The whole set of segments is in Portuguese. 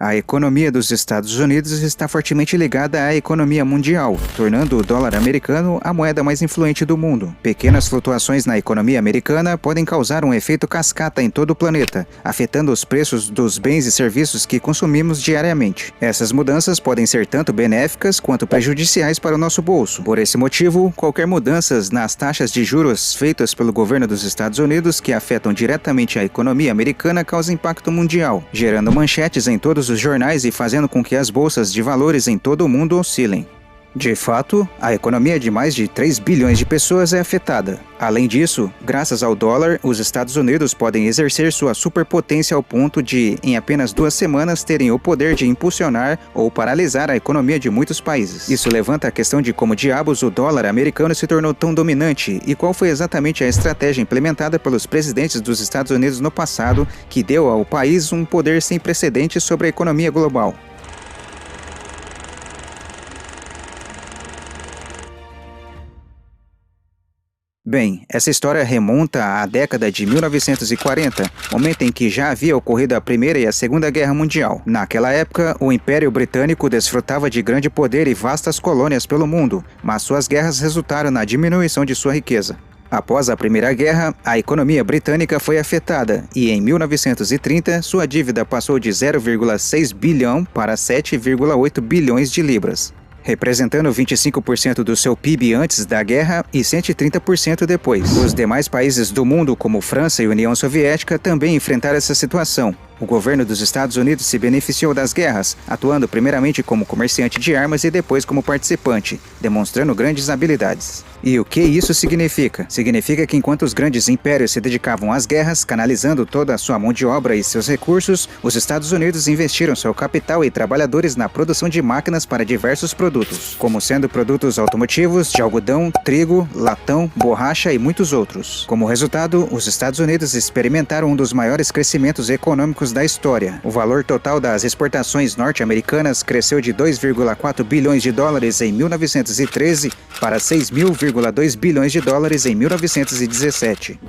A economia dos Estados Unidos está fortemente ligada à economia mundial, tornando o dólar americano a moeda mais influente do mundo. Pequenas flutuações na economia americana podem causar um efeito cascata em todo o planeta, afetando os preços dos bens e serviços que consumimos diariamente. Essas mudanças podem ser tanto benéficas quanto prejudiciais para o nosso bolso. Por esse motivo, qualquer mudanças nas taxas de juros feitas pelo governo dos Estados Unidos que afetam diretamente a economia americana causa impacto mundial, gerando manchetes em todos os jornais e fazendo com que as bolsas de valores em todo o mundo oscilem. De fato, a economia de mais de 3 bilhões de pessoas é afetada. Além disso, graças ao dólar, os Estados Unidos podem exercer sua superpotência ao ponto de, em apenas 2 semanas, terem o poder de impulsionar ou paralisar a economia de muitos países. Isso levanta a questão de como diabos o dólar americano se tornou tão dominante e qual foi exatamente a estratégia implementada pelos presidentes dos Estados Unidos no passado que deu ao país um poder sem precedentes sobre a economia global. Bem, essa história remonta à década de 1940, momento em que já havia ocorrido a Primeira e a Segunda Guerra Mundial. Naquela época, o Império Britânico desfrutava de grande poder e vastas colônias pelo mundo, mas suas guerras resultaram na diminuição de sua riqueza. Após a Primeira Guerra, a economia britânica foi afetada e, em 1930, sua dívida passou de 0,6 bilhão para 7,8 bilhões de libras, representando 25% do seu PIB antes da guerra e 130% depois. Os demais países do mundo, como França e União Soviética, também enfrentaram essa situação. O governo dos Estados Unidos se beneficiou das guerras, atuando primeiramente como comerciante de armas e depois como participante, demonstrando grandes habilidades. E o que isso significa? Significa que enquanto os grandes impérios se dedicavam às guerras, canalizando toda a sua mão de obra e seus recursos, os Estados Unidos investiram seu capital e trabalhadores na produção de máquinas para diversos produtos, como sendo produtos automotivos, de algodão, trigo, latão, borracha e muitos outros. Como resultado, os Estados Unidos experimentaram um dos maiores crescimentos econômicos da história. O valor total das exportações norte-americanas cresceu de 2,4 bilhões de dólares em 1913 para 6.2 bilhões de dólares em 1917.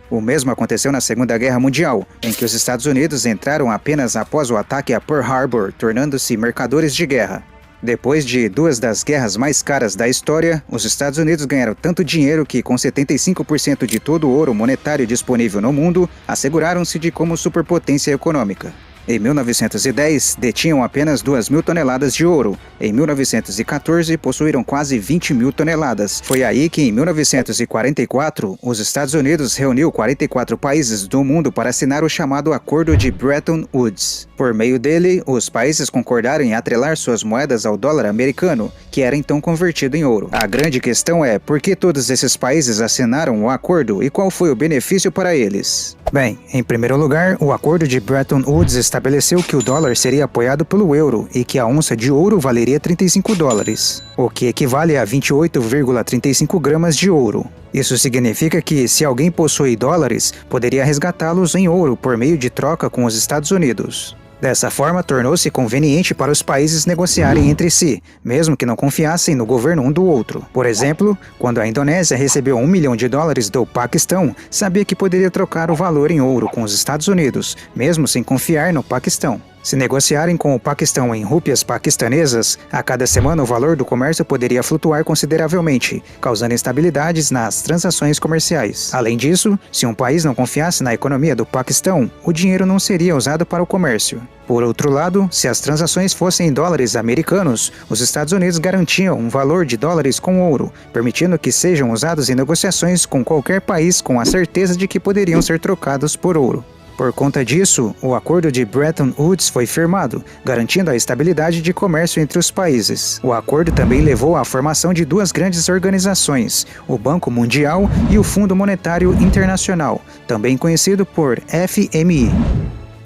O mesmo aconteceu na Segunda Guerra Mundial, em que os Estados Unidos entraram apenas após o ataque a Pearl Harbor, tornando-se mercadores de guerra. Depois de 2 das guerras mais caras da história, os Estados Unidos ganharam tanto dinheiro que, com 75% de todo o ouro monetário disponível no mundo, asseguraram-se de como superpotência econômica. Em 1910, detinham apenas 2.000 toneladas de ouro. Em 1914, possuíram quase 20.000 toneladas. Foi aí que, em 1944, os Estados Unidos reuniu 44 países do mundo para assinar o chamado Acordo de Bretton Woods. Por meio dele, os países concordaram em atrelar suas moedas ao dólar americano, que era então convertido em ouro. A grande questão é, por que todos esses países assinaram o acordo e qual foi o benefício para eles? Bem, em primeiro lugar, o Acordo de Bretton Woods estabeleceu que o dólar seria apoiado pelo euro e que a onça de ouro valeria 35 dólares, o que equivale a 28,35 gramas de ouro. Isso significa que, se alguém possui dólares, poderia resgatá-los em ouro por meio de troca com os Estados Unidos. Dessa forma, tornou-se conveniente para os países negociarem entre si, mesmo que não confiassem no governo um do outro. Por exemplo, quando a Indonésia recebeu $1 milhão do Paquistão, sabia que poderia trocar o valor em ouro com os Estados Unidos, mesmo sem confiar no Paquistão. Se negociarem com o Paquistão em rúpias paquistanesas, a cada semana o valor do comércio poderia flutuar consideravelmente, causando instabilidades nas transações comerciais. Além disso, se um país não confiasse na economia do Paquistão, o dinheiro não seria usado para o comércio. Por outro lado, se as transações fossem em dólares americanos, os Estados Unidos garantiam um valor de dólares com ouro, permitindo que sejam usados em negociações com qualquer país com a certeza de que poderiam ser trocados por ouro. Por conta disso, o Acordo de Bretton Woods foi firmado, garantindo a estabilidade de comércio entre os países. O acordo também levou à formação de 2 grandes organizações, o Banco Mundial e o Fundo Monetário Internacional, também conhecido por FMI.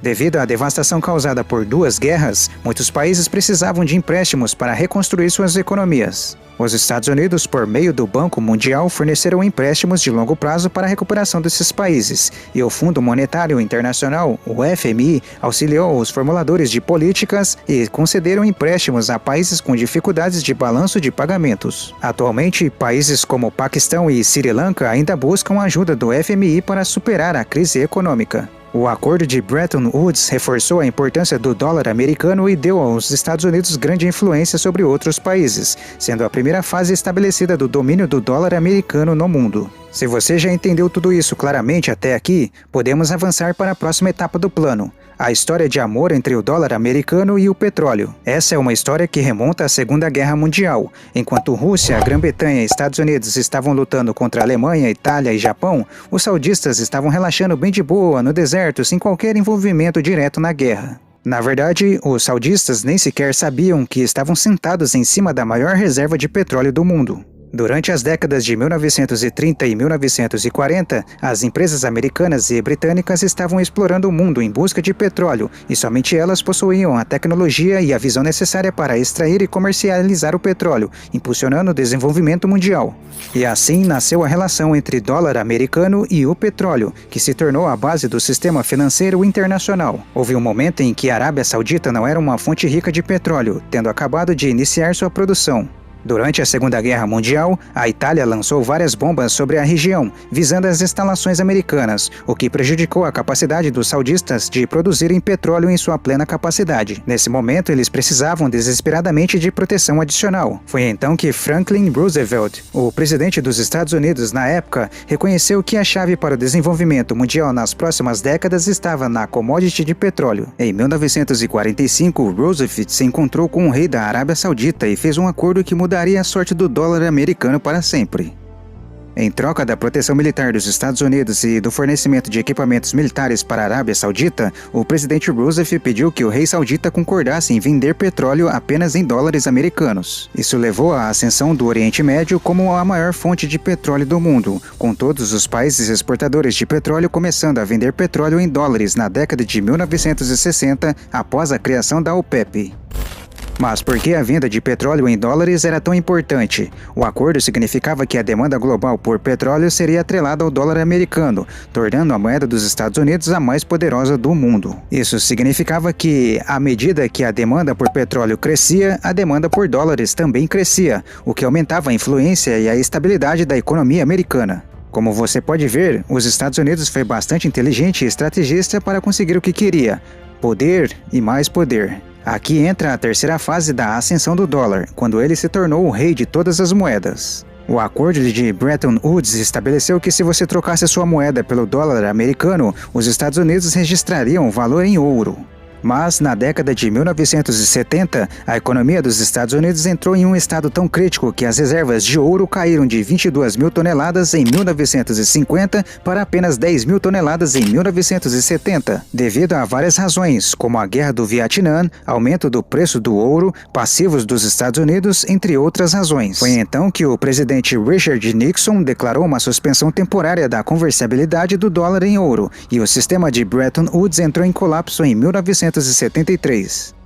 Devido à devastação causada por 2 guerras, muitos países precisavam de empréstimos para reconstruir suas economias. Os Estados Unidos, por meio do Banco Mundial, forneceram empréstimos de longo prazo para a recuperação desses países, e o Fundo Monetário Internacional, o FMI, auxiliou os formuladores de políticas e concederam empréstimos a países com dificuldades de balanço de pagamentos. Atualmente, países como Paquistão e Sri Lanka ainda buscam a ajuda do FMI para superar a crise econômica. O acordo de Bretton Woods reforçou a importância do dólar americano e deu aos Estados Unidos grande influência sobre outros países, sendo a primeira fase estabelecida do domínio do dólar americano no mundo. Se você já entendeu tudo isso claramente até aqui, podemos avançar para a próxima etapa do plano. A história de amor entre o dólar americano e o petróleo. Essa é uma história que remonta à Segunda Guerra Mundial. Enquanto Rússia, Grã-Bretanha e Estados Unidos estavam lutando contra a Alemanha, Itália e Japão, os saudistas estavam relaxando bem de boa no deserto sem qualquer envolvimento direto na guerra. Na verdade, os saudistas nem sequer sabiam que estavam sentados em cima da maior reserva de petróleo do mundo. Durante as décadas de 1930 e 1940, as empresas americanas e britânicas estavam explorando o mundo em busca de petróleo, e somente elas possuíam a tecnologia e a visão necessária para extrair e comercializar o petróleo, impulsionando o desenvolvimento mundial. E assim nasceu a relação entre dólar americano e o petróleo, que se tornou a base do sistema financeiro internacional. Houve um momento em que a Arábia Saudita não era uma fonte rica de petróleo, tendo acabado de iniciar sua produção. Durante a Segunda Guerra Mundial, a Itália lançou várias bombas sobre a região, visando as instalações americanas, o que prejudicou a capacidade dos saudistas de produzirem petróleo em sua plena capacidade. Nesse momento, eles precisavam desesperadamente de proteção adicional. Foi então que Franklin Roosevelt, o presidente dos Estados Unidos na época, reconheceu que a chave para o desenvolvimento mundial nas próximas décadas estava na commodity de petróleo. Em 1945, Roosevelt se encontrou com o rei da Arábia Saudita e fez um acordo que mudaria a sorte do dólar americano para sempre. Em troca da proteção militar dos Estados Unidos e do fornecimento de equipamentos militares para a Arábia Saudita, o presidente Roosevelt pediu que o rei saudita concordasse em vender petróleo apenas em dólares americanos. Isso levou à ascensão do Oriente Médio como a maior fonte de petróleo do mundo, com todos os países exportadores de petróleo começando a vender petróleo em dólares na década de 1960, após a criação da OPEP. Mas por que a venda de petróleo em dólares era tão importante? O acordo significava que a demanda global por petróleo seria atrelada ao dólar americano, tornando a moeda dos Estados Unidos a mais poderosa do mundo. Isso significava que, à medida que a demanda por petróleo crescia, a demanda por dólares também crescia, o que aumentava a influência e a estabilidade da economia americana. Como você pode ver, os Estados Unidos foi bastante inteligente e estrategista para conseguir o que queria: poder e mais poder. Aqui entra a terceira fase da ascensão do dólar, quando ele se tornou o rei de todas as moedas. O acordo de Bretton Woods estabeleceu que se você trocasse sua moeda pelo dólar americano, os Estados Unidos registrariam o valor em ouro. Mas, na década de 1970, a economia dos Estados Unidos entrou em um estado tão crítico que as reservas de ouro caíram de 22 mil toneladas em 1950 para apenas 10 mil toneladas em 1970, devido a várias razões, como a Guerra do Vietnã, aumento do preço do ouro, passivos dos Estados Unidos, entre outras razões. Foi então que o presidente Richard Nixon declarou uma suspensão temporária da conversibilidade do dólar em ouro, e o sistema de Bretton Woods entrou em colapso em 1973.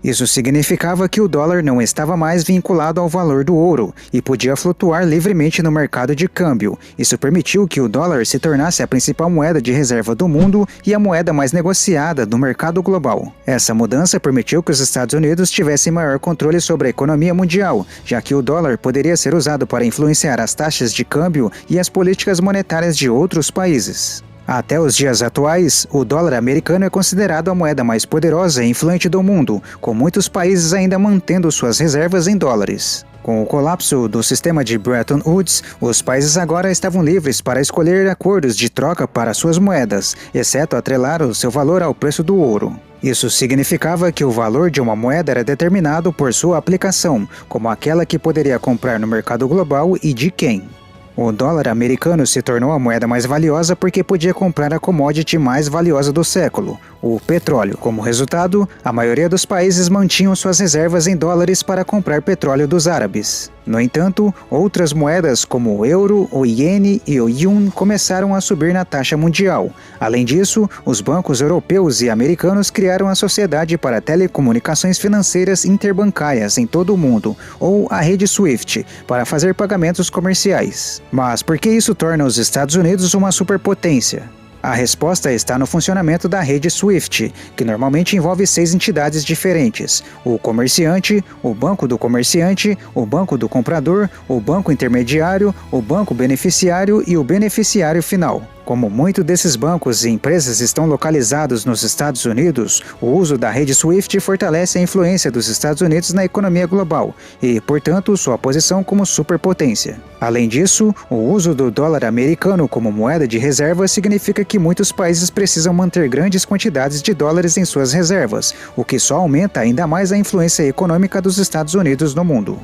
Isso significava que o dólar não estava mais vinculado ao valor do ouro e podia flutuar livremente no mercado de câmbio. Isso permitiu que o dólar se tornasse a principal moeda de reserva do mundo e a moeda mais negociada no mercado global. Essa mudança permitiu que os Estados Unidos tivessem maior controle sobre a economia mundial, já que o dólar poderia ser usado para influenciar as taxas de câmbio e as políticas monetárias de outros países. Até os dias atuais, o dólar americano é considerado a moeda mais poderosa e influente do mundo, com muitos países ainda mantendo suas reservas em dólares. Com o colapso do sistema de Bretton Woods, os países agora estavam livres para escolher acordos de troca para suas moedas, exceto atrelar o seu valor ao preço do ouro. Isso significava que o valor de uma moeda era determinado por sua aplicação, como aquela que poderia comprar no mercado global e de quem. O dólar americano se tornou a moeda mais valiosa porque podia comprar a commodity mais valiosa do século, o petróleo. Como resultado, a maioria dos países mantinham suas reservas em dólares para comprar petróleo dos árabes. No entanto, outras moedas como o euro, o iene e o yuan começaram a subir na taxa mundial. Além disso, os bancos europeus e americanos criaram a Sociedade para Telecomunicações Financeiras Interbancárias em todo o mundo, ou a rede SWIFT, para fazer pagamentos comerciais. Mas por que isso torna os Estados Unidos uma superpotência? A resposta está no funcionamento da rede SWIFT, que normalmente envolve 6 entidades diferentes: o comerciante, o banco do comerciante, o banco do comprador, o banco intermediário, o banco beneficiário e o beneficiário final. Como muitos desses bancos e empresas estão localizados nos Estados Unidos, o uso da rede SWIFT fortalece a influência dos Estados Unidos na economia global e, portanto, sua posição como superpotência. Além disso, o uso do dólar americano como moeda de reserva significa que muitos países precisam manter grandes quantidades de dólares em suas reservas, o que só aumenta ainda mais a influência econômica dos Estados Unidos no mundo.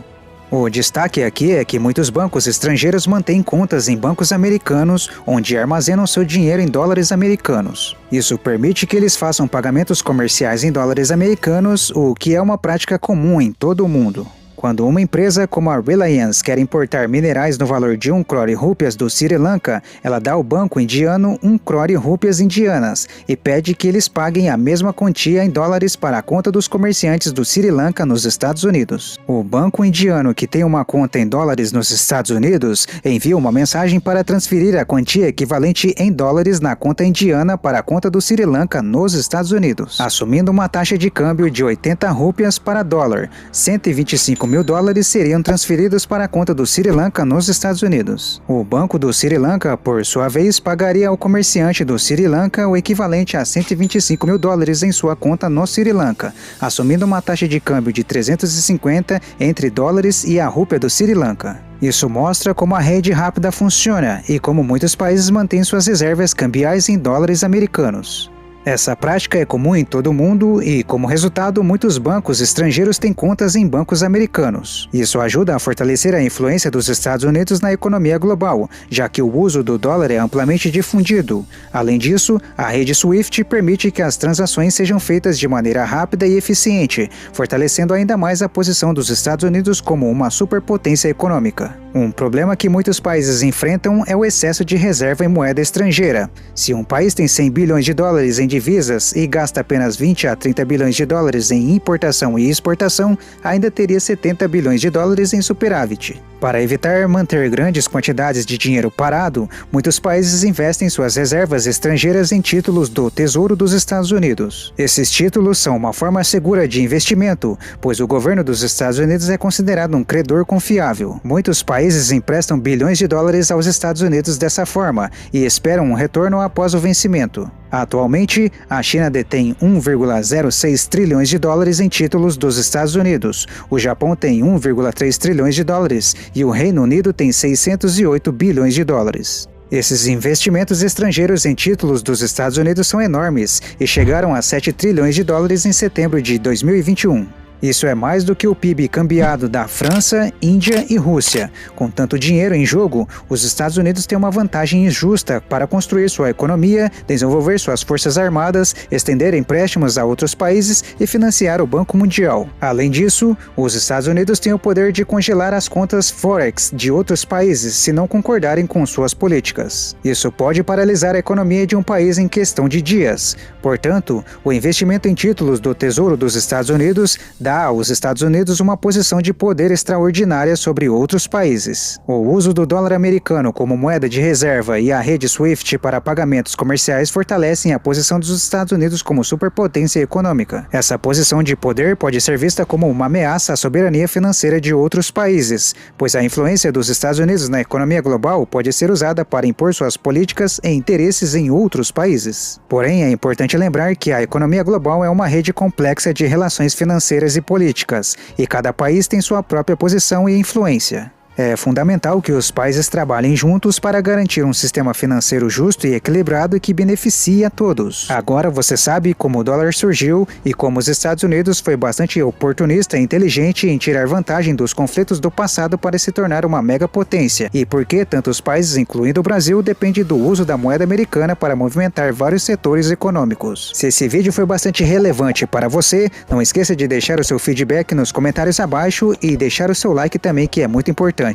O destaque aqui é que muitos bancos estrangeiros mantêm contas em bancos americanos, onde armazenam seu dinheiro em dólares americanos. Isso permite que eles façam pagamentos comerciais em dólares americanos, o que é uma prática comum em todo o mundo. Quando uma empresa como a Reliance quer importar minerais no valor de 1 crore rúpias do Sri Lanka, ela dá ao banco indiano 1 crore rúpias indianas e pede que eles paguem a mesma quantia em dólares para a conta dos comerciantes do Sri Lanka nos Estados Unidos. O banco indiano que tem uma conta em dólares nos Estados Unidos envia uma mensagem para transferir a quantia equivalente em dólares na conta indiana para a conta do Sri Lanka nos Estados Unidos, assumindo uma taxa de câmbio de 80 rúpias para dólar. 125 mil dólares seriam transferidos para a conta do Sri Lanka nos Estados Unidos. O banco do Sri Lanka, por sua vez, pagaria ao comerciante do Sri Lanka o equivalente a 125 mil dólares em sua conta no Sri Lanka, assumindo uma taxa de câmbio de 350 entre dólares e a rúpia do Sri Lanka. Isso mostra como a rede rápida funciona e como muitos países mantêm suas reservas cambiais em dólares americanos. Essa prática é comum em todo o mundo e, como resultado, muitos bancos estrangeiros têm contas em bancos americanos. Isso ajuda a fortalecer a influência dos Estados Unidos na economia global, já que o uso do dólar é amplamente difundido. Além disso, a rede SWIFT permite que as transações sejam feitas de maneira rápida e eficiente, fortalecendo ainda mais a posição dos Estados Unidos como uma superpotência econômica. Um problema que muitos países enfrentam é o excesso de reserva em moeda estrangeira. Se um país tem 100 bilhões de dólares em divisas e gasta apenas 20 a 30 bilhões de dólares em importação e exportação, ainda teria 70 bilhões de dólares em superávit. Para evitar manter grandes quantidades de dinheiro parado, muitos países investem suas reservas estrangeiras em títulos do Tesouro dos Estados Unidos. Esses títulos são uma forma segura de investimento, pois o governo dos Estados Unidos é considerado um credor confiável. Muitos países emprestam bilhões de dólares aos Estados Unidos dessa forma e esperam um retorno após o vencimento. Atualmente, a China detém 1,06 trilhões de dólares em títulos dos Estados Unidos, o Japão tem 1,3 trilhões de dólares e o Reino Unido tem 608 bilhões de dólares. Esses investimentos estrangeiros em títulos dos Estados Unidos são enormes e chegaram a 7 trilhões de dólares em setembro de 2021. Isso é mais do que o PIB cambiado da França, Índia e Rússia. Com tanto dinheiro em jogo, os Estados Unidos têm uma vantagem injusta para construir sua economia, desenvolver suas forças armadas, estender empréstimos a outros países e financiar o Banco Mundial. Além disso, os Estados Unidos têm o poder de congelar as contas Forex de outros países se não concordarem com suas políticas. Isso pode paralisar a economia de um país em questão de dias. Portanto, o investimento em títulos do Tesouro dos Estados Unidos dá aos Estados Unidos uma posição de poder extraordinária sobre outros países. O uso do dólar americano como moeda de reserva e a rede SWIFT para pagamentos comerciais fortalecem a posição dos Estados Unidos como superpotência econômica. Essa posição de poder pode ser vista como uma ameaça à soberania financeira de outros países, pois a influência dos Estados Unidos na economia global pode ser usada para impor suas políticas e interesses em outros países. Porém, é importante lembrar que a economia global é uma rede complexa de relações financeiras e políticas, e cada país tem sua própria posição e influência. É fundamental que os países trabalhem juntos para garantir um sistema financeiro justo e equilibrado que beneficie a todos. Agora você sabe como o dólar surgiu e como os Estados Unidos foi bastante oportunista e inteligente em tirar vantagem dos conflitos do passado para se tornar uma megapotência, e por que tantos países, incluindo o Brasil, dependem do uso da moeda americana para movimentar vários setores econômicos. Se esse vídeo foi bastante relevante para você, não esqueça de deixar o seu feedback nos comentários abaixo e deixar o seu like também, que é muito importante.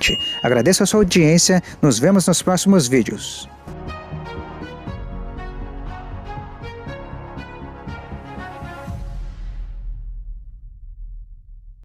Agradeço a sua audiência, nos vemos nos próximos vídeos.